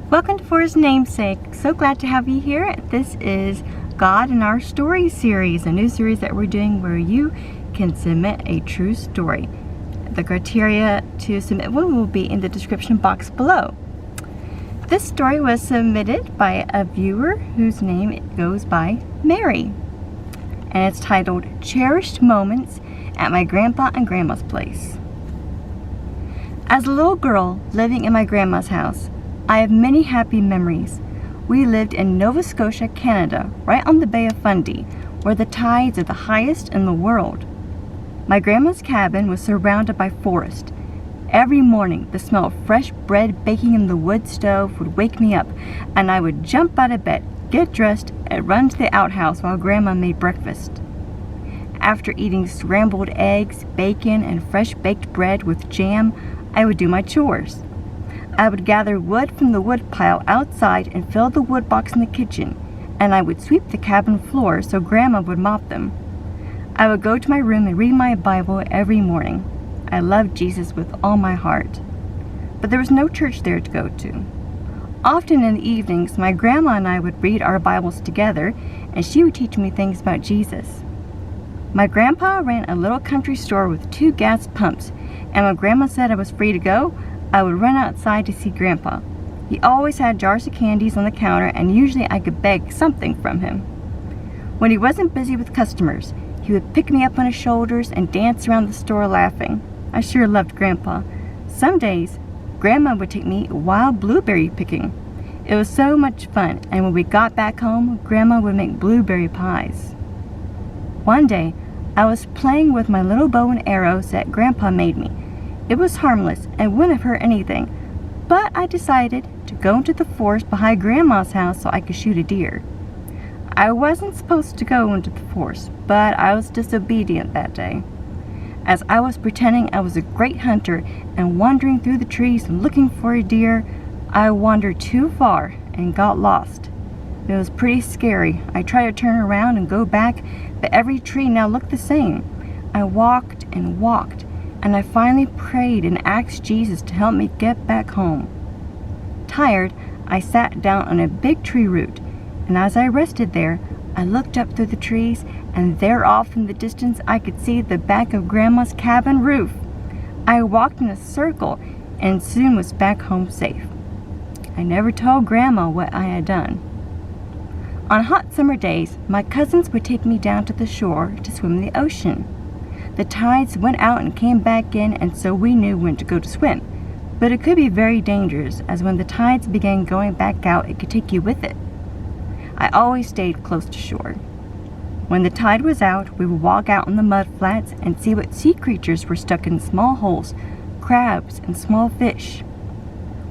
Welcome to For His Namesake. So glad to have you here. This is God in Our Story series, a new series that we're doing where you can submit a true story. The criteria to submit one will be in the description box below. This story was submitted by a viewer whose name goes by Mary, and it's titled Cherished Moments at My Grandpa and Grandma's Place. As a little girl living in my grandma's house, I have many happy memories. We lived in Nova Scotia, Canada, right on the Bay of Fundy, where the tides are the highest in the world. My grandma's cabin was surrounded by forest. Every morning, the smell of fresh bread baking in the wood stove would wake me up, and I would jump out of bed, get dressed, and run to the outhouse while Grandma made breakfast. After eating scrambled eggs, bacon, and fresh baked bread with jam, I would do my chores. I would gather wood from the wood pile outside and fill the wood box in the kitchen, and I would sweep the cabin floor so Grandma would mop them. I would go to my room and read my Bible every morning. I loved Jesus with all my heart. But there was no church there to go to. Often in the evenings, my grandma and I would read our Bibles together, and she would teach me things about Jesus. My grandpa ran a little country store with 2 gas pumps, and when Grandma said I was free to go, I would run outside to see Grandpa. He always had jars of candies on the counter, and usually I could beg something from him. When he wasn't busy with customers, he would pick me up on his shoulders and dance around the store laughing. I sure loved Grandpa. Some days, Grandma would take me wild blueberry picking. It was so much fun, and when we got back home, Grandma would make blueberry pies. One day, I was playing with my little bow and arrows that Grandpa made me. It was harmless and wouldn't have hurt anything, but I decided to go into the forest behind Grandma's house so I could shoot a deer. I wasn't supposed to go into the forest, but I was disobedient that day. As I was pretending I was a great hunter and wandering through the trees and looking for a deer, I wandered too far and got lost. It was pretty scary. I tried to turn around and go back, but every tree now looked the same. I walked and walked, and I finally prayed and asked Jesus to help me get back home. Tired, I sat down on a big tree root, and as I rested there, I looked up through the trees, and there off in the distance I could see the back of Grandma's cabin roof. I walked in a circle and soon was back home safe. I never told Grandma what I had done. On hot summer days, my cousins would take me down to the shore to swim in the ocean. The tides went out and came back in, and so we knew when to go to swim. But it could be very dangerous, as when the tides began going back out, it could take you with it. I always stayed close to shore. When the tide was out, we would walk out on the mud flats and see what sea creatures were stuck in small holes, crabs and small fish.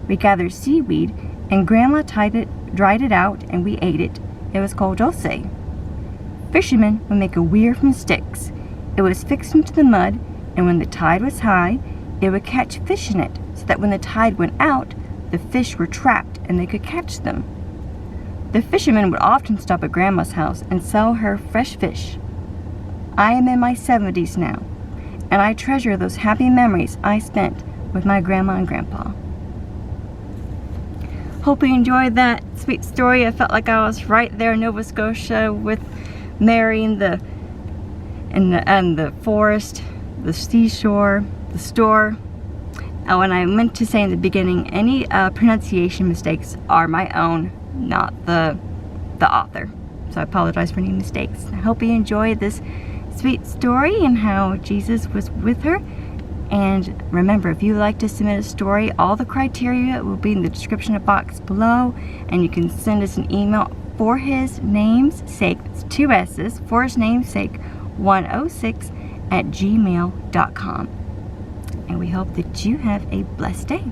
We gathered seaweed, and Grandma dried it out, and we ate it. It was called dulce. Fishermen would make a weir from sticks. It was fixed into the mud, and when the tide was high, it would catch fish in it, so that when the tide went out, the fish were trapped and they could catch them. The fishermen would often stop at Grandma's house and sell her fresh fish. I am in my 70s now, and I treasure those happy memories I spent with my Grandma and Grandpa. Hope you enjoyed that sweet story. I felt like I was right there in Nova Scotia with Mary in the forest, the seashore, the store. Oh, and I meant to say in the beginning, any pronunciation mistakes are my own, not the author. So I apologize for any mistakes. I hope you enjoyed this sweet story and how Jesus was with her. And remember, if you would like to submit a story, all the criteria will be in the description box below, and you can send us an email for his name's sake. It's 2 S's, for his name's sake 106@gmail.com. And we hope that you have a blessed day.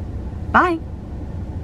Bye.